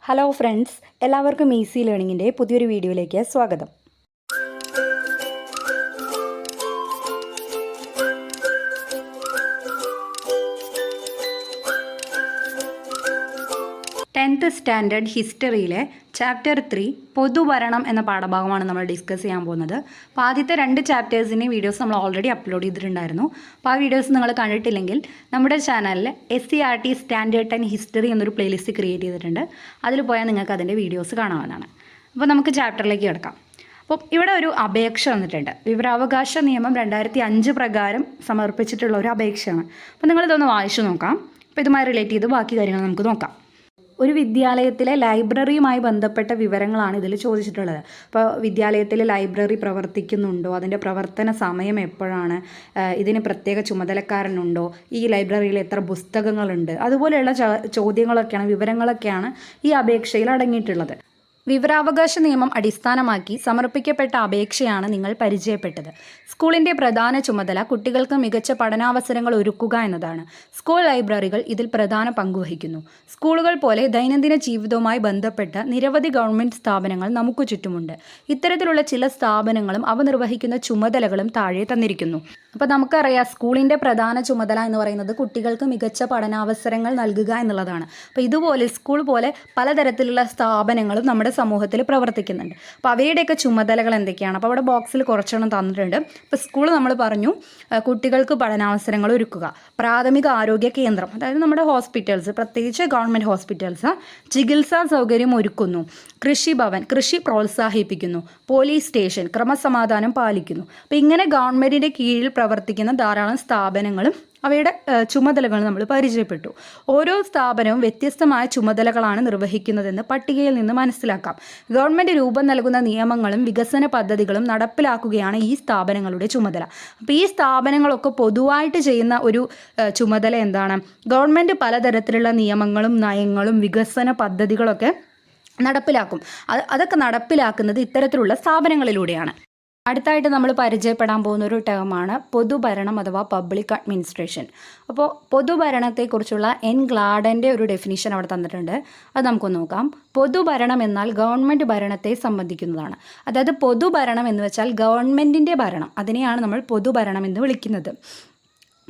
Hello friends, എല്ലാവർക്കും easy ലേണിങ്ങിൻ്റെ പുതിയൊരു വീഡിയോയിലേക്ക് സ്വാഗതം. ടെൻത്ത് സ്റ്റാൻഡേർഡ് ഹിസ്റ്ററിയിലെ ചാപ്റ്റർ 3 പൊതുഭരണം എന്ന പാഠഭാഗമാണ് നമ്മൾ ഡിസ്കസ് ചെയ്യാൻ പോകുന്നത്. അപ്പോൾ ആദ്യത്തെ 2 ചാപ്റ്റേഴ്സിൻ്റെ വീഡിയോസ് നമ്മൾ ഓൾറെഡി അപ്ലോഡ് ചെയ്തിട്ടുണ്ടായിരുന്നു. അപ്പോൾ ആ വീഡിയോസ് നിങ്ങൾ കണ്ടിട്ടില്ലെങ്കിൽ നമ്മുടെ ചാനലിൽ SCERT സ്റ്റാൻഡേർഡ് 10 ഹിസ്റ്ററി എന്നൊരു പ്ലേലിസ്റ്റ് ക്രിയേറ്റ് ചെയ്തിട്ടുണ്ട്. അതിൽ പോയാൽ നിങ്ങൾക്ക് അതിൻ്റെ വീഡിയോസ് കാണാവുന്നതാണ്. അപ്പോൾ നമുക്ക് ചാപ്റ്ററിലേക്ക് കിടക്കാം. അപ്പോൾ ഇവിടെ ഒരു അപേക്ഷ വന്നിട്ടുണ്ട്. വിവരാവകാശ നിയമം 2005 പ്രകാരം സമർപ്പിച്ചിട്ടുള്ള ഒരു അപേക്ഷയാണ്. അപ്പോൾ നിങ്ങളിതൊന്ന് വായിച്ചു നോക്കാം. അപ്പോൾ ഇതുമായി റിലേറ്റ് ചെയ്ത് ബാക്കി കാര്യങ്ങൾ നമുക്ക് നോക്കാം. ഒരു വിദ്യാലയത്തിലെ ലൈബ്രറിയുമായി ബന്ധപ്പെട്ട വിവരങ്ങളാണ് ഇതിൽ ചോദിച്ചിട്ടുള്ളത്. അപ്പോൾ വിദ്യാലയത്തിൽ ലൈബ്രറി പ്രവർത്തിക്കുന്നുണ്ടോ, അതിൻ്റെ പ്രവർത്തന സമയം എപ്പോഴാണ്, ഇതിന് പ്രത്യേക ചുമതലക്കാരനുണ്ടോ, ഈ ലൈബ്രറിയിൽ എത്ര പുസ്തകങ്ങളുണ്ട്, അതുപോലെയുള്ള ചോദ്യങ്ങളൊക്കെയാണ്, വിവരങ്ങളൊക്കെയാണ് ഈ അപേക്ഷയിൽ അടങ്ങിയിട്ടുള്ളത്. വിവരാവകാശ നിയമം അടിസ്ഥാനമാക്കി സമർപ്പിക്കപ്പെട്ട അപേക്ഷയാണ് നിങ്ങൾ പരിചയപ്പെട്ടത്. സ്കൂളിൻ്റെ പ്രധാന ചുമതല കുട്ടികൾക്ക് മികച്ച പഠനാവസരങ്ങൾ ഒരുക്കുക എന്നതാണ്. സ്കൂൾ ലൈബ്രറികൾ ഇതിൽ പ്രധാന പങ്കുവഹിക്കുന്നു. സ്കൂളുകൾ പോലെ ദൈനംദിന ജീവിതവുമായി ബന്ധപ്പെട്ട നിരവധി ഗവൺമെൻറ് സ്ഥാപനങ്ങൾ നമുക്ക് ചുറ്റുമുണ്ട്. ഇത്തരത്തിലുള്ള ചില സ്ഥാപനങ്ങളും അവ നിർവഹിക്കുന്ന ചുമതലകളും താഴെ തന്നിരിക്കുന്നു. അപ്പോൾ നമുക്കറിയാം, സ്കൂളിൻ്റെ പ്രധാന ചുമതല എന്ന് പറയുന്നത് കുട്ടികൾക്ക് മികച്ച പഠനാവസരങ്ങൾ നൽകുക എന്നുള്ളതാണ്. അപ്പോൾ ഇതുപോലെ സ്കൂൾ പോലെ പലതരത്തിലുള്ള സ്ഥാപനങ്ങളും നമ്മുടെ സമൂഹത്തിൽ പ്രവർത്തിക്കുന്നുണ്ട്. അപ്പോൾ അവയുടെയൊക്കെ ചുമതലകൾ എന്തൊക്കെയാണ്? അപ്പോൾ അവിടെ ബോക്സിൽ കുറച്ചെണ്ണം തന്നിട്ടുണ്ട്. ഇപ്പോൾ സ്കൂൾ നമ്മൾ പറഞ്ഞു, കുട്ടികൾക്ക് പഠനാവസരങ്ങൾ ഒരുക്കുക. പ്രാഥമിക ആരോഗ്യ കേന്ദ്രം, അതായത് നമ്മുടെ ഹോസ്പിറ്റൽസ്, പ്രത്യേകിച്ച് ഗവൺമെൻറ് ഹോസ്പിറ്റൽസ്, ചികിത്സാ സൗകര്യം ഒരുക്കുന്നു. കൃഷിഭവൻ, കൃഷി പ്രോത്സാഹിപ്പിക്കുന്നു. പോലീസ് സ്റ്റേഷൻ, ക്രമസമാധാനം പാലിക്കുന്നു. അപ്പോൾ ഇങ്ങനെ ഗവൺമെൻറ്റിൻ്റെ കീഴിൽ പ്രവർത്തിക്കുന്ന ധാരാളം സ്ഥാപനങ്ങളും അവയുടെ ചുമതലകൾ നമ്മൾ പരിചയപ്പെട്ടു. ഓരോ സ്ഥാപനവും വ്യത്യസ്തമായ ചുമതലകളാണ് നിർവഹിക്കുന്നതെന്ന് പട്ടികയിൽ നിന്ന് മനസ്സിലാക്കാം. ഗവൺമെൻറ് രൂപം നൽകുന്ന നിയമങ്ങളും വികസന പദ്ധതികളും നടപ്പിലാക്കുകയാണ് ഈ സ്ഥാപനങ്ങളുടെ ചുമതല. അപ്പോൾ ഈ സ്ഥാപനങ്ങളൊക്കെ പൊതുവായിട്ട് ചെയ്യുന്ന ഒരു ചുമതല എന്താണ്? ഗവൺമെൻറ് പലതരത്തിലുള്ള നിയമങ്ങളും നയങ്ങളും വികസന പദ്ധതികളൊക്കെ നടപ്പിലാക്കും. അതൊക്കെ നടപ്പിലാക്കുന്നത് ഇത്തരത്തിലുള്ള സ്ഥാപനങ്ങളിലൂടെയാണ്. അടുത്തായിട്ട് നമ്മൾ പരിചയപ്പെടാൻ പോകുന്ന ഒരു ടേമാണ് പൊതുഭരണം അഥവാ പബ്ലിക് അഡ്മിനിസ്ട്രേഷൻ. അപ്പോൾ പൊതുഭരണത്തെക്കുറിച്ചുള്ള എൻ ഗ്ലാഡൻ്റെ ഒരു ഡെഫിനിഷൻ അവിടെ തന്നിട്ടുണ്ട്. അത് നമുക്ക് നോക്കാം. പൊതുഭരണം എന്നാൽ ഗവൺമെൻറ് ഭരണത്തെ സംബന്ധിക്കുന്നതാണ്. അതായത് പൊതുഭരണം എന്ന് വെച്ചാൽ ഗവൺമെൻറ്റിൻ്റെ ഭരണം, അതിനെയാണ് നമ്മൾ പൊതുഭരണം എന്ന് വിളിക്കുന്നത്.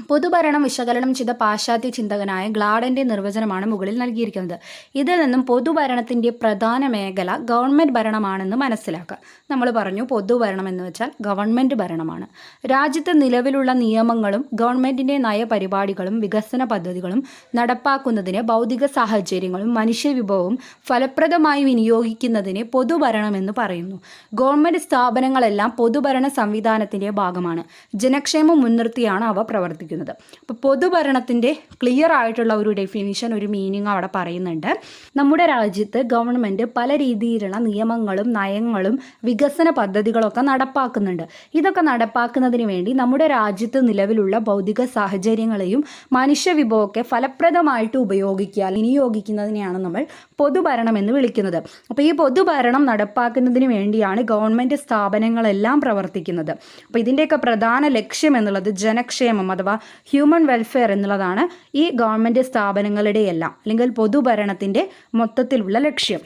പൊതുഭരണം വിശകലനം ചെയ്ത പാശ്ചാത്യ ചിന്തകനായ ഗ്ലാഡൻ്റെ നിർവചനമാണ് മുകളിൽ നൽകിയിരിക്കുന്നത്. ഇതിൽ നിന്നും പൊതുഭരണത്തിൻ്റെ പ്രധാന മേഖല ഗവൺമെൻറ് ഭരണമാണെന്ന് മനസ്സിലാക്കുക. നമ്മൾ പറഞ്ഞു, പൊതുഭരണം എന്ന് വെച്ചാൽ ഗവൺമെൻറ് ഭരണമാണ്. രാജ്യത്ത് നിലവിലുള്ള നിയമങ്ങളും ഗവൺമെൻറ്റിൻ്റെ നയപരിപാടികളും വികസന പദ്ധതികളും നടപ്പാക്കുന്നതിന് ഭൗതിക സാഹചര്യങ്ങളും മനുഷ്യവിഭവവും ഫലപ്രദമായി വിനിയോഗിക്കുന്നതിന് പൊതുഭരണമെന്ന് പറയുന്നു. ഗവൺമെൻറ് സ്ഥാപനങ്ങളെല്ലാം പൊതുഭരണ സംവിധാനത്തിൻ്റെ ഭാഗമാണ്. ജനക്ഷേമം മുൻനിർത്തിയാണ് അവ പ്രവർത്തിക്കുന്നത്. അപ്പോൾ പൊതുഭരണത്തിൻ്റെ ക്ലിയർ ആയിട്ടുള്ള ഒരു ഡെഫിനിഷൻ, ഒരു മീനിങ് അവിടെ പറയുന്നുണ്ട്. നമ്മുടെ രാജ്യത്ത് ഗവൺമെൻറ് പല രീതിയിലുള്ള നിയമങ്ങളും നയങ്ങളും വികസന പദ്ധതികളൊക്കെ നടപ്പാക്കുന്നുണ്ട്. ഇതൊക്കെ നടപ്പാക്കുന്നതിന് വേണ്ടി നമ്മുടെ രാജ്യത്ത് നിലവിലുള്ള ഭൗതിക സാഹചര്യങ്ങളെയും മനുഷ്യവിഭവമൊക്കെ ഫലപ്രദമായിട്ട് ഉപയോഗിക്കുക, വിനിയോഗിക്കുന്നതിനെയാണ് നമ്മൾ പൊതുഭരണം എന്ന് വിളിക്കുന്നത്. അപ്പോൾ ഈ പൊതുഭരണം നടപ്പാക്കുന്നതിന് വേണ്ടിയാണ് ഗവൺമെൻറ് സ്ഥാപനങ്ങളെല്ലാം പ്രവർത്തിക്കുന്നത്. അപ്പോൾ ഇതിൻ്റെയൊക്കെ പ്രധാന ലക്ഷ്യം എന്നുള്ളത് ജനക്ഷേമം അഥവാ ഹ്യൂമൻ വെൽഫെയർ എന്നുള്ളതാണ് ഈ ഗവൺമെൻറ് സ്ഥാപനങ്ങളുടെ എല്ലാം, അല്ലെങ്കിൽ പൊതുഭരണത്തിൻ്റെ മൊത്തത്തിലുള്ള ലക്ഷ്യം.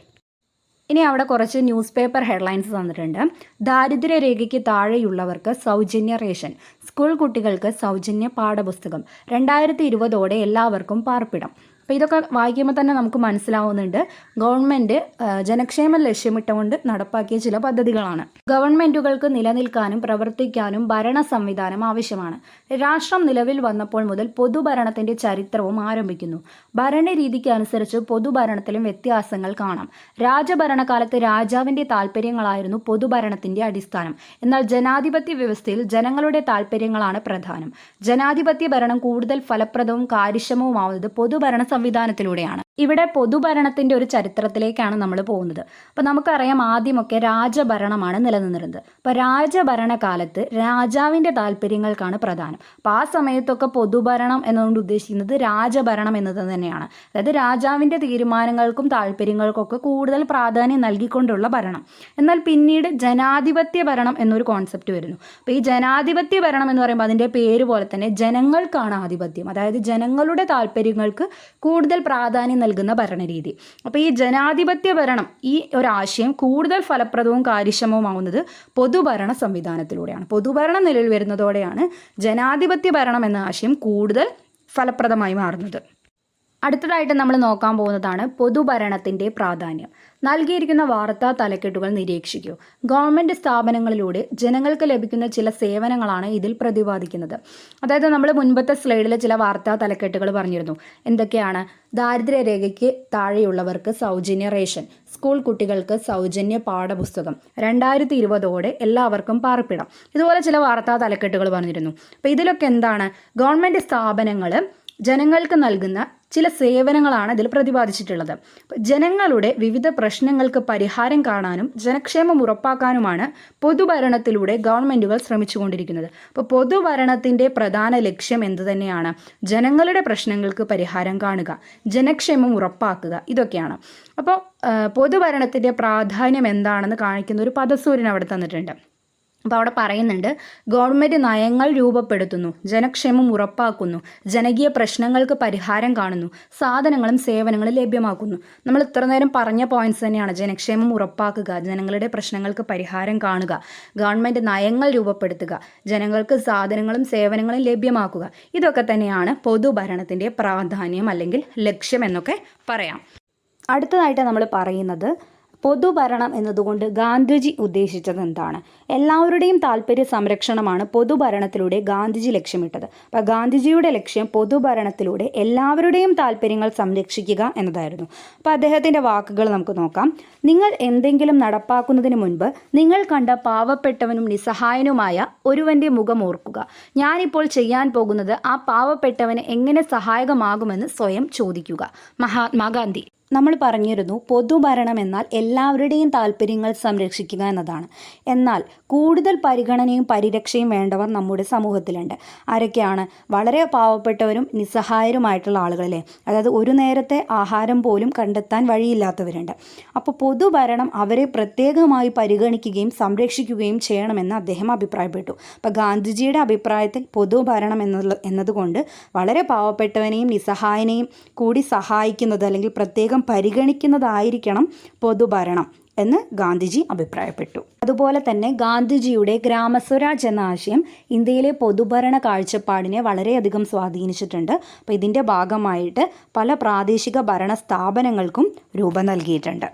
ഇനി അവിടെ കുറച്ച് ന്യൂസ് പേപ്പർ ഹെഡ്ലൈൻസ് തന്നിട്ടുണ്ട്. ദാരിദ്ര്യരേഖയ്ക്ക് താഴെയുള്ളവർക്ക് സൗജന്യ റേഷൻ, സ്കൂൾ കുട്ടികൾക്ക് സൗജന്യ പാഠപുസ്തകം, 2020 എല്ലാവർക്കും പാർപ്പിടം. അപ്പോൾ ഇതൊക്കെ വായിക്കുമ്പോൾ തന്നെ നമുക്ക് മനസ്സിലാവുന്നുണ്ട്, ഗവൺമെൻറ് ജനക്ഷേമം ലക്ഷ്യമിട്ടുകൊണ്ട് നടപ്പാക്കിയ ചില പദ്ധതികളാണ്. ഗവൺമെൻറ്റുകൾക്ക് നിലനിൽക്കാനും പ്രവർത്തിക്കാനും ഭരണ സംവിധാനം ആവശ്യമാണ്. രാഷ്ട്രം നിലവിൽ വന്നപ്പോൾ മുതൽ പൊതുഭരണത്തിൻ്റെ ചരിത്രവും ആരംഭിക്കുന്നു. ഭരണരീതിക്ക് അനുസരിച്ച് പൊതുഭരണത്തിലും വ്യത്യാസങ്ങൾ കാണാം. രാജഭരണകാലത്ത് രാജാവിൻ്റെ താൽപ്പര്യങ്ങളായിരുന്നു പൊതുഭരണത്തിൻ്റെ അടിസ്ഥാനം. എന്നാൽ ജനാധിപത്യ വ്യവസ്ഥയിൽ ജനങ്ങളുടെ താൽപ്പര്യങ്ങളാണ് പ്രധാനം. ജനാധിപത്യ ഭരണം കൂടുതൽ ഫലപ്രദവും കാര്യക്ഷമവുമാവുന്നത് പൊതുഭരണ സംവിധാനത്തിലൂടെയാണ്. ഇവിടെ പൊതുഭരണത്തിൻ്റെ ഒരു ചരിത്രത്തിലേക്കാണ് നമ്മൾ പോകുന്നത്. അപ്പോൾ നമുക്കറിയാം, ആദ്യമൊക്കെ രാജഭരണമാണ് നിലനിന്നിരുന്നത്. അപ്പോൾ രാജഭരണകാലത്ത് രാജാവിൻ്റെ താല്പര്യങ്ങൾക്കാണ് പ്രധാനം. അപ്പോൾ ആ സമയത്തൊക്കെ പൊതുഭരണം എന്നുകൊണ്ട് ഉദ്ദേശിക്കുന്നത് രാജഭരണം എന്നത് തന്നെയാണ്. അതായത് രാജാവിൻ്റെ തീരുമാനങ്ങൾക്കും താല്പര്യങ്ങൾക്കൊക്കെ കൂടുതൽ പ്രാധാന്യം നൽകിക്കൊണ്ടുള്ള ഭരണം. എന്നാൽ പിന്നീട് ജനാധിപത്യ ഭരണം എന്നൊരു കോൺസെപ്റ്റ് വരുന്നു. അപ്പോൾ ഈ ജനാധിപത്യ ഭരണം എന്ന് പറയുമ്പോൾ അതിൻ്റെ പേര് പോലെ തന്നെ ജനങ്ങൾക്കാണ് ആധിപത്യം. അതായത് ജനങ്ങളുടെ താല്പര്യങ്ങൾക്ക് കൂടുതൽ പ്രാധാന്യം നൽകുന്ന ഭരണരീതി. അപ്പോൾ ഈ ജനാധിപത്യ ഭരണം, ഈ ഒരാശയം കൂടുതൽ ഫലപ്രദവും കാര്യക്ഷമവുമാവുന്നത് പൊതുഭരണ സംവിധാനത്തിലൂടെയാണ്. പൊതുഭരണം നിലവിൽ വരുന്നതോടെയാണ് ജനാധിപത്യ ഭരണം എന്ന ആശയം കൂടുതൽ ഫലപ്രദമായി മാറുന്നത്. അടുത്തതായിട്ട് നമ്മൾ നോക്കാൻ പോകുന്നതാണ് പൊതുഭരണത്തിൻ്റെ പ്രാധാന്യം. നൽകിയിരിക്കുന്ന വാർത്താ തലക്കെട്ടുകൾ നിരീക്ഷിക്കൂ. ഗവൺമെൻറ് സ്ഥാപനങ്ങളിലൂടെ ജനങ്ങൾക്ക് ലഭിക്കുന്ന ചില സേവനങ്ങളാണ് ഇതിൽ പ്രതിപാദിക്കുന്നത്. അതായത് നമ്മൾ മുൻപത്തെ സ്ലൈഡിൽ ചില വാർത്താ തലക്കെട്ടുകൾ പറഞ്ഞിരുന്നു. എന്തൊക്കെയാണ്? ദാരിദ്ര്യരേഖയ്ക്ക് താഴെയുള്ളവർക്ക് സൗജന്യ റേഷൻ, സ്കൂൾ കുട്ടികൾക്ക് സൗജന്യ പാഠപുസ്തകം, 2020 എല്ലാവർക്കും പാർപ്പിടം. ഇതുപോലെ ചില വാർത്താ തലക്കെട്ടുകൾ പറഞ്ഞിരുന്നു. അപ്പോൾ ഇതിലൊക്കെ എന്താണ്? ഗവൺമെൻറ് സ്ഥാപനങ്ങൾ ജനങ്ങൾക്ക് നൽകുന്ന ചില സേവനങ്ങളാണ് ഇതിൽ പ്രതിപാദിച്ചിട്ടുള്ളത്. ജനങ്ങളുടെ വിവിധ പ്രശ്നങ്ങൾക്ക് പരിഹാരം കാണാനും ജനക്ഷേമം ഉറപ്പാക്കാനുമാണ് പൊതുഭരണത്തിലൂടെ ഗവൺമെൻറ്റുകൾ ശ്രമിച്ചുകൊണ്ടിരിക്കുന്നത്. അപ്പോൾ പൊതുഭരണത്തിൻ്റെ പ്രധാന ലക്ഷ്യം എന്തു തന്നെയാണ്? ജനങ്ങളുടെ പ്രശ്നങ്ങൾക്ക് പരിഹാരം കാണുക, ജനക്ഷേമം ഉറപ്പാക്കുക, ഇതൊക്കെയാണ്. അപ്പോൾ പൊതുഭരണത്തിൻ്റെ പ്രാധാന്യം എന്താണെന്ന് കാണിക്കുന്ന ഒരു പദസൂര്യൻ അവിടെ തന്നിട്ടുണ്ട്. അപ്പോൾ അവിടെ പറയുന്നുണ്ട്, ഗവൺമെൻറ് നയങ്ങൾ രൂപപ്പെടുത്തുന്നു, ജനക്ഷേമം ഉറപ്പാക്കുന്നു, ജനകീയ പ്രശ്നങ്ങൾക്ക് പരിഹാരം കാണുന്നു, സാധനങ്ങളും സേവനങ്ങളും ലഭ്യമാക്കുന്നു. നമ്മൾ ഇത്ര നേരം പറഞ്ഞ പോയിന്റ്സ് തന്നെയാണ്. ജനക്ഷേമം ഉറപ്പാക്കുക, ജനങ്ങളുടെ പ്രശ്നങ്ങൾക്ക് പരിഹാരം കാണുക, ഗവൺമെൻറ് നയങ്ങൾ രൂപപ്പെടുത്തുക, ജനങ്ങൾക്ക് സാധനങ്ങളും സേവനങ്ങളും ലഭ്യമാക്കുക. ഇതൊക്കെ തന്നെയാണ് പൊതുഭരണത്തിൻ്റെ പ്രാധാന്യം അല്ലെങ്കിൽ ലക്ഷ്യം എന്നൊക്കെ പറയാം. അടുത്തതായിട്ട് നമ്മൾ പറയുന്നത്, പൊതുഭരണം എന്നതുകൊണ്ട് ഗാന്ധിജി ഉദ്ദേശിച്ചത് എന്താണ്? എല്ലാവരുടെയും താല്പര്യ സംരക്ഷണമാണ് പൊതുഭരണത്തിലൂടെ ഗാന്ധിജി ലക്ഷ്യമിട്ടത്. അപ്പോൾ ഗാന്ധിജിയുടെ ലക്ഷ്യം പൊതുഭരണത്തിലൂടെ എല്ലാവരുടെയും താല്പര്യങ്ങൾ സംരക്ഷിക്കുക എന്നതായിരുന്നു. അപ്പോൾ അദ്ദേഹത്തിൻ്റെ വാക്കുകൾ നമുക്ക് നോക്കാം. നിങ്ങൾ എന്തെങ്കിലും നടപ്പാക്കുന്നതിന് മുൻപ് നിങ്ങൾ കണ്ട പാവപ്പെട്ടവനും നിസ്സഹായനുമായ ഒരുവൻ്റെ മുഖം ഓർക്കുക. ഞാനിപ്പോൾ ചെയ്യാൻ പോകുന്നത് ആ പാവപ്പെട്ടവന് എങ്ങനെ സഹായകമാകുമെന്ന് സ്വയം ചോദിക്കുക. മഹാത്മാഗാന്ധി. നമ്മൾ പറഞ്ഞിരുന്നു, പൊതുഭരണം എന്നാൽ എല്ലാവരുടെയും താല്പര്യങ്ങൾ സംരക്ഷിക്കുക എന്നതാണ്. എന്നാൽ കൂടുതൽ പരിഗണനയും പരിരക്ഷയും വേണ്ടവർ നമ്മുടെ സമൂഹത്തിലുണ്ട്. ആരൊക്കെയാണ്? വളരെ പാവപ്പെട്ടവരും നിസ്സഹായരുമായിട്ടുള്ള ആളുകളല്ലേ. അതായത് ഒരു നേരത്തെ ആഹാരം പോലും കണ്ടെത്താൻ വഴിയില്ലാത്തവരുണ്ട്. അപ്പോൾ പൊതുഭരണം അവരെ പ്രത്യേകമായി പരിഗണിക്കുകയും സംരക്ഷിക്കുകയും ചെയ്യണമെന്ന് അദ്ദേഹം അഭിപ്രായപ്പെട്ടു. അപ്പോൾ ഗാന്ധിജിയുടെ അഭിപ്രായത്തിൽ പൊതുഭരണം എന്നതുകൊണ്ട് വളരെ പാവപ്പെട്ടവനെയും നിസ്സഹായനെയും കൂടി സഹായിക്കുന്നത് അല്ലെങ്കിൽ പ്രത്യേകം പരിഗണിക്കുന്നതായിരിക്കണം പൊതുഭരണം എന്ന് ഗാന്ധിജി അഭിപ്രായപ്പെട്ടു. അതുപോലെ തന്നെ ഗാന്ധിജിയുടെ ഗ്രാമസ്വരാജ് എന്ന ആശയം ഇന്ത്യയിലെ പൊതുഭരണ കാഴ്ചപ്പാടിനെ വളരെയധികം സ്വാധീനിച്ചിട്ടുണ്ട്. അപ്പോൾ ഇതിൻ്റെ ഭാഗമായിട്ട് പല പ്രാദേശിക ഭരണ സ്ഥാപനങ്ങൾക്കും രൂപം നൽകിയിട്ടുണ്ട്.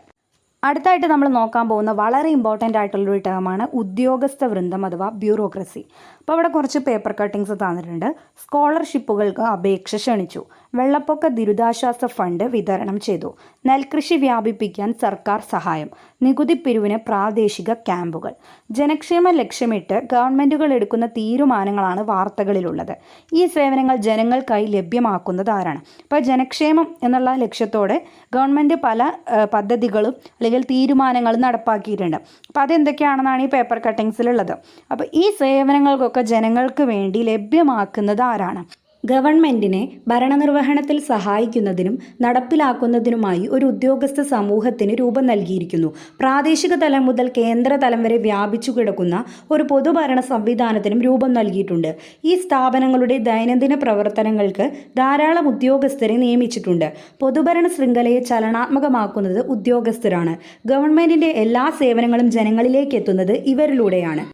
അടുത്തായിട്ട് നമ്മൾ നോക്കാൻ പോകുന്ന വളരെ ഇമ്പോർട്ടൻ്റ് ആയിട്ടുള്ളൊരു ടേമാണ് ഉദ്യോഗസ്ഥ വൃന്ദം അഥവാ ബ്യൂറോക്രസി. അപ്പോൾ അവിടെ കുറച്ച് പേപ്പർ കട്ടിങ്സ് തന്നിട്ടുണ്ട്. സ്കോളർഷിപ്പുകൾക്ക് അപേക്ഷ ക്ഷണിച്ചു, വെള്ളപ്പൊക്ക ദുരിതാശ്വാസ ഫണ്ട് വിതരണം ചെയ്തു, നെൽകൃഷി വ്യാപിപ്പിക്കാൻ സർക്കാർ സഹായം, നികുതി പിരിവിന് പ്രാദേശിക ക്യാമ്പുകൾ. ജനക്ഷേമം ലക്ഷ്യമിട്ട് ഗവൺമെൻറ്റുകൾ എടുക്കുന്ന തീരുമാനങ്ങളാണ് വാർത്തകളിലുള്ളത്. ഈ സേവനങ്ങൾ ജനങ്ങൾക്കായി ലഭ്യമാക്കുന്നത് ആരാണ്? അപ്പോൾ ജനക്ഷേമം എന്നുള്ള ലക്ഷ്യത്തോടെ ഗവൺമെൻറ് പല പദ്ധതികളും അല്ലെങ്കിൽ തീരുമാനങ്ങളും നടപ്പാക്കിയിട്ടുണ്ട്. അപ്പോൾ അതെന്തൊക്കെയാണെന്നാണ് ഈ പേപ്പർ കട്ടിങ്സിലുള്ളത്. അപ്പോൾ ഈ സേവനങ്ങൾക്കൊക്കെ ജനങ്ങൾക്ക് വേണ്ടി ലഭ്യമാക്കുന്നത് ആരാണ്? ഗവൺമെൻറ്റിനെ ഭരണനിർവഹണത്തിൽ സഹായിക്കുന്നതിനും നടപ്പിലാക്കുന്നതിനുമായി ഒരു ഉദ്യോഗസ്ഥ സമൂഹത്തിന് രൂപം നൽകിയിരിക്കുന്നു. പ്രാദേശിക തലം മുതൽ കേന്ദ്ര തലം വരെ വ്യാപിച്ചു കിടക്കുന്ന ഒരു പൊതുഭരണ സംവിധാനത്തിനും രൂപം നൽകിയിട്ടുണ്ട്. ഈ സ്ഥാപനങ്ങളുടെ ദൈനംദിന പ്രവർത്തനങ്ങൾക്ക് ധാരാളം ഉദ്യോഗസ്ഥരെ നിയമിച്ചിട്ടുണ്ട്. പൊതുഭരണ ശൃംഖലയെ ചലനാത്മകമാക്കുന്നത് ഉദ്യോഗസ്ഥരാണ്. ഗവൺമെൻറ്റിൻ്റെ എല്ലാ സേവനങ്ങളും ജനങ്ങളിലേക്ക് എത്തുന്നത് ഇവരിലൂടെയാണ്.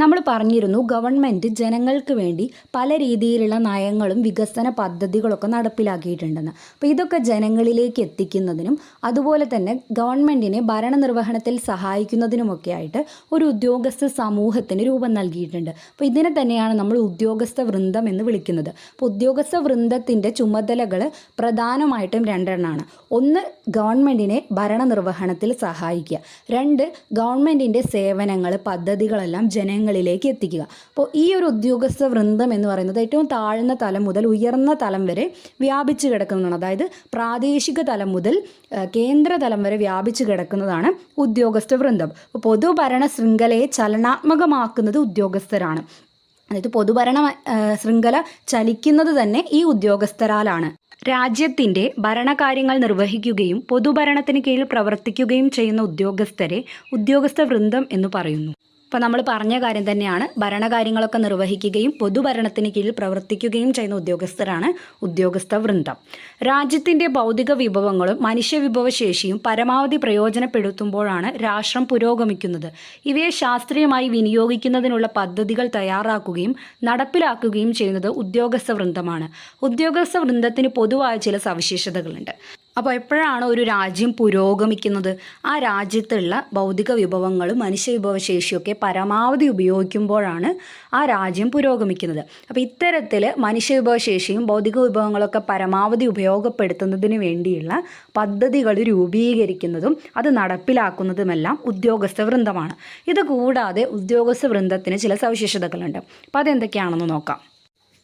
നമ്മൾ പറഞ്ഞിരുന്നു, ഗവൺമെൻറ് ജനങ്ങൾക്ക് വേണ്ടി പല രീതിയിലുള്ള നയങ്ങളും വികസന പദ്ധതികളൊക്കെ നടപ്പിലാക്കിയിട്ടുണ്ടെന്ന്. അപ്പോൾ ഇതൊക്കെ ജനങ്ങളിലേക്ക് എത്തിക്കുന്നതിനും അതുപോലെ തന്നെ ഗവൺമെൻറ്റിനെ ഭരണനിർവഹണത്തിൽ സഹായിക്കുന്നതിനുമൊക്കെ ആയിട്ട് ഒരു ഉദ്യോഗസ്ഥ സമൂഹത്തിന് രൂപം നൽകിയിട്ടുണ്ട്. അപ്പോൾ ഇതിനെ തന്നെയാണ് നമ്മൾ ഉദ്യോഗസ്ഥ വൃന്ദം എന്ന് വിളിക്കുന്നത്. അപ്പോൾ ഉദ്യോഗസ്ഥ വൃന്ദത്തിൻ്റെ ചുമതലകൾ പ്രധാനമായിട്ടും രണ്ടെണ്ണമാണ്. ഒന്ന്, ഗവൺമെൻറ്റിനെ ഭരണനിർവഹണത്തിൽ സഹായിക്കുക. രണ്ട്, ഗവൺമെൻറ്റിൻ്റെ സേവനങ്ങൾ പദ്ധതികളെല്ലാം ജനങ്ങളിലേക്ക് എത്തിക്കുക. അപ്പോൾ ഈ ഒരു ഉദ്യോഗസ്ഥ വൃന്ദം എന്ന് പറയുന്നത് ഏറ്റവും താഴ്ന്ന തലം മുതൽ ഉയർന്ന തലം വരെ വ്യാപിച്ചു കിടക്കുന്നതാണ്. അതായത് പ്രാദേശിക തലം മുതൽ കേന്ദ്ര തലം വരെ വ്യാപിച്ചു കിടക്കുന്നതാണ് ഉദ്യോഗസ്ഥ വൃന്ദം. അപ്പോൾ പൊതുഭരണ ശൃംഖലയെ ചലനാത്മകമാക്കുന്നത് ഉദ്യോഗസ്ഥരാണ്. അതായത് പൊതുഭരണ ശൃംഖല ചലിക്കുന്നത് തന്നെ ഈ ഉദ്യോഗസ്ഥരാലാണ്. രാജ്യത്തിൻ്റെ ഭരണകാര്യങ്ങൾ നിർവഹിക്കുകയും പൊതുഭരണത്തിന് കീഴിൽ പ്രവർത്തിക്കുകയും ചെയ്യുന്ന ഉദ്യോഗസ്ഥരെ ഉദ്യോഗസ്ഥ വൃന്ദം എന്ന് പറയുന്നു. അപ്പോൾ നമ്മൾ പറഞ്ഞ കാര്യം തന്നെയാണ്, ഭരണകാര്യങ്ങളൊക്കെ നിർവഹിക്കുകയും പൊതുഭരണത്തിന് കീഴിൽ പ്രവർത്തിക്കുകയും ചെയ്യുന്ന ഉദ്യോഗസ്ഥരാണ് ഉദ്യോഗസ്ഥ വൃന്ദം. രാജ്യത്തിൻ്റെ ഭൗതിക വിഭവങ്ങളും മനുഷ്യ വിഭവശേഷിയും പരമാവധി പ്രയോജനപ്പെടുത്തുമ്പോഴാണ് രാഷ്ട്രം പുരോഗമിക്കുന്നത്. ഇവയെ ശാസ്ത്രീയമായി വിനിയോഗിക്കുന്നതിനുള്ള പദ്ധതികൾ തയ്യാറാക്കുകയും നടപ്പിലാക്കുകയും ചെയ്യുന്നത് ഉദ്യോഗസ്ഥ വൃന്ദമാണ്. ഉദ്യോഗസ്ഥ വൃന്ദത്തിന് പൊതുവായ ചില സവിശേഷതകളുണ്ട്. അപ്പോൾ എപ്പോഴാണ് ഒരു രാജ്യം പുരോഗമിക്കുന്നത്? ആ രാജ്യത്തുള്ള ഭൗതിക വിഭവങ്ങളും മനുഷ്യ വിഭവശേഷിയൊക്കെ പരമാവധി ഉപയോഗിക്കുമ്പോഴാണ് ആ രാജ്യം പുരോഗമിക്കുന്നത്. അപ്പോൾ ഇത്തരത്തിൽ മനുഷ്യ വിഭവശേഷിയും ഭൗതിക വിഭവങ്ങളൊക്കെ പരമാവധി ഉപയോഗപ്പെടുത്തുന്നതിന് വേണ്ടിയുള്ള പദ്ധതികൾ രൂപീകരിക്കുന്നതും അത് നടപ്പിലാക്കുന്നതുമെല്ലാം ഉദ്യോഗസ്ഥ വൃന്ദമാണ്. ഇത് കൂടാതെ ഉദ്യോഗസ്ഥ വൃന്ദത്തിന് ചില സവിശേഷതകളുണ്ട്. അപ്പോൾ അതെന്തൊക്കെയാണെന്ന് നോക്കാം.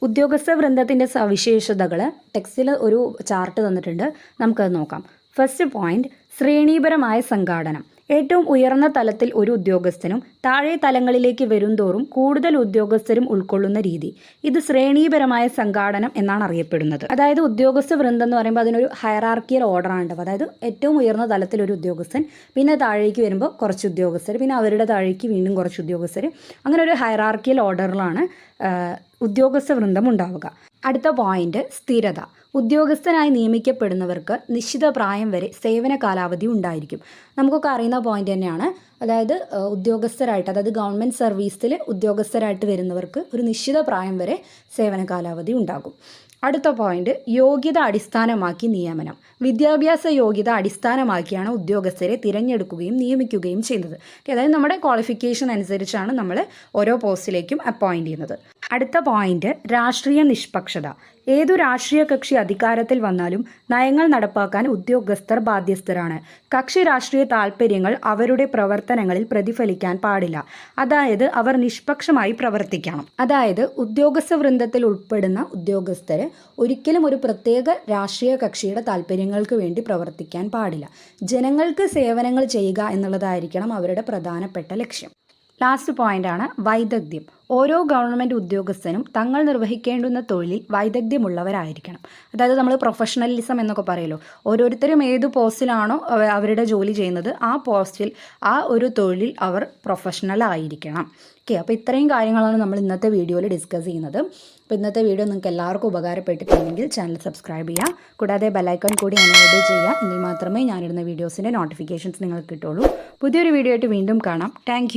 ഉദ്യോഗസ്ഥ വൃന്ദത്തിൻ്റെ സവിശേഷതകൾ ടെക്സ്റ്റിൽ ഒരു ചാർട്ട് തന്നിട്ടുണ്ട്, നമുക്കത് നോക്കാം. ഫസ്റ്റ് പോയിന്റ്, ശ്രേണീപരമായ സംഘാടനം. ഏറ്റവും ഉയർന്ന തലത്തിൽ ഒരു ഉദ്യോഗസ്ഥനും താഴെ തലങ്ങളിലേക്ക് വരുംതോറും കൂടുതൽ ഉദ്യോഗസ്ഥരും ഉൾക്കൊള്ളുന്ന രീതി, ഇത് ശ്രേണീപരമായ സംഘാടനം എന്നാണ് അറിയപ്പെടുന്നത്. അതായത് ഉദ്യോഗസ്ഥ വൃന്ദം എന്ന് പറയുമ്പോൾ അതിനൊരു ഹയറാർക്കിയൽ ഓർഡറാണ് ഉണ്ടാവുക. അതായത് ഏറ്റവും ഉയർന്ന തലത്തിൽ ഒരു ഉദ്യോഗസ്ഥൻ, പിന്നെ താഴേക്ക് വരുമ്പോൾ കുറച്ച് ഉദ്യോഗസ്ഥർ, പിന്നെ അവരുടെ താഴേക്ക് വീണ്ടും കുറച്ച് ഉദ്യോഗസ്ഥർ, അങ്ങനെ ഒരു ഹയറാർക്കിയൽ ഓർഡറിലാണ് ഉദ്യോഗസ്ഥ വൃന്ദം ഉണ്ടാവുക. അടുത്ത പോയിന്റ്, സ്ഥിരത. ഉദ്യോഗസ്ഥനായി നിയമിക്കപ്പെടുന്നവർക്ക് നിശ്ചിത പ്രായം വരെ സേവന കാലാവധി ഉണ്ടായിരിക്കും. നമുക്കൊക്കെ അറിയുന്ന പോയിന്റ് തന്നെയാണ്. അതായത് ഉദ്യോഗസ്ഥരായിട്ട്, അതായത് ഗവൺമെൻറ് സർവീസിൽ ഉദ്യോഗസ്ഥരായിട്ട് വരുന്നവർക്ക് ഒരു നിശ്ചിത പ്രായം വരെ സേവന കാലാവധി ഉണ്ടാകും. അടുത്ത പോയിന്റ്, യോഗ്യത അടിസ്ഥാനമാക്കി നിയമനം. വിദ്യാഭ്യാസ യോഗ്യത അടിസ്ഥാനമാക്കിയാണ് ഉദ്യോഗസ്ഥരെ തിരഞ്ഞെടുക്കുകയും നിയമിക്കുകയും ചെയ്യുന്നത്. അതായത് നമ്മുടെ ക്വാളിഫിക്കേഷൻ അനുസരിച്ചാണ് നമ്മൾ ഓരോ പോസ്റ്റിലേക്കും അപ്പോയിൻറ്റ് ചെയ്യുന്നത്. അടുത്ത പോയിന്റ്, രാഷ്ട്രീയ നിഷ്പക്ഷത. ഏതു രാഷ്ട്രീയ കക്ഷി അധികാരത്തിൽ വന്നാലും നയങ്ങൾ നടപ്പാക്കാൻ ഉദ്യോഗസ്ഥർ ബാധ്യസ്ഥരാണ്. കക്ഷി രാഷ്ട്രീയ താൽപ്പര്യങ്ങൾ അവരുടെ പ്രവർത്തനങ്ങളിൽ പ്രതിഫലിക്കാൻ പാടില്ല. അതായത് അവർ നിഷ്പക്ഷമായി പ്രവർത്തിക്കണം. അതായത് ഉദ്യോഗസ്ഥ വൃന്ദത്തിൽ ഉൾപ്പെടുന്ന ഉദ്യോഗസ്ഥർ ഒരിക്കലും ഒരു പ്രത്യേക രാഷ്ട്രീയ കക്ഷിയുടെ താൽപ്പര്യങ്ങൾക്ക് വേണ്ടി പ്രവർത്തിക്കാൻ പാടില്ല. ജനങ്ങൾക്ക് സേവനങ്ങൾ ചെയ്യുക എന്നുള്ളതായിരിക്കണം അവരുടെ പ്രധാനപ്പെട്ട ലക്ഷ്യം. ലാസ്റ്റ് പോയിൻ്റാണ് വൈദഗ്ധ്യം. ഓരോ ഗവൺമെൻറ് ഉദ്യോഗസ്ഥനും തങ്ങൾ നിർവഹിക്കേണ്ടുന്ന തൊഴിലിൽ വൈദഗ്ധ്യമുള്ളവരായിരിക്കണം. അതായത് നമ്മൾ പ്രൊഫഷണലിസം എന്നൊക്കെ പറയുമല്ലോ, ഓരോരുത്തരും ഏത് പോസ്റ്റിലാണോ അവരുടെ ജോലി ചെയ്യുന്നത് ആ പോസ്റ്റിൽ ആ ഒരു തൊഴിലിൽ അവർ പ്രൊഫഷണൽ ആയിരിക്കണം. ഓക്കെ, അപ്പോൾ ഇത്രയും കാര്യങ്ങളാണ് നമ്മൾ ഇന്നത്തെ വീഡിയോയിൽ ഡിസ്കസ് ചെയ്യുന്നത്. അപ്പോൾ ഇന്നത്തെ വീഡിയോ നിങ്ങൾക്ക് എല്ലാവർക്കും ഉപകാരപ്പെട്ടിട്ടുണ്ടെങ്കിൽ ചാനൽ സബ്സ്ക്രൈബ് ചെയ്യുക, കൂടാതെ ബെല്ലൈക്കൺ കൂടി എനേബിൾ ചെയ്യുക. എങ്കിൽ മാത്രമേ ഞാനിടുന്ന വീഡിയോസിൻ്റെ നോട്ടിഫിക്കേഷൻസ് നിങ്ങൾക്ക് കിട്ടുള്ളൂ. പുതിയൊരു വീഡിയോ ആയിട്ട് വീണ്ടും കാണാം. താങ്ക്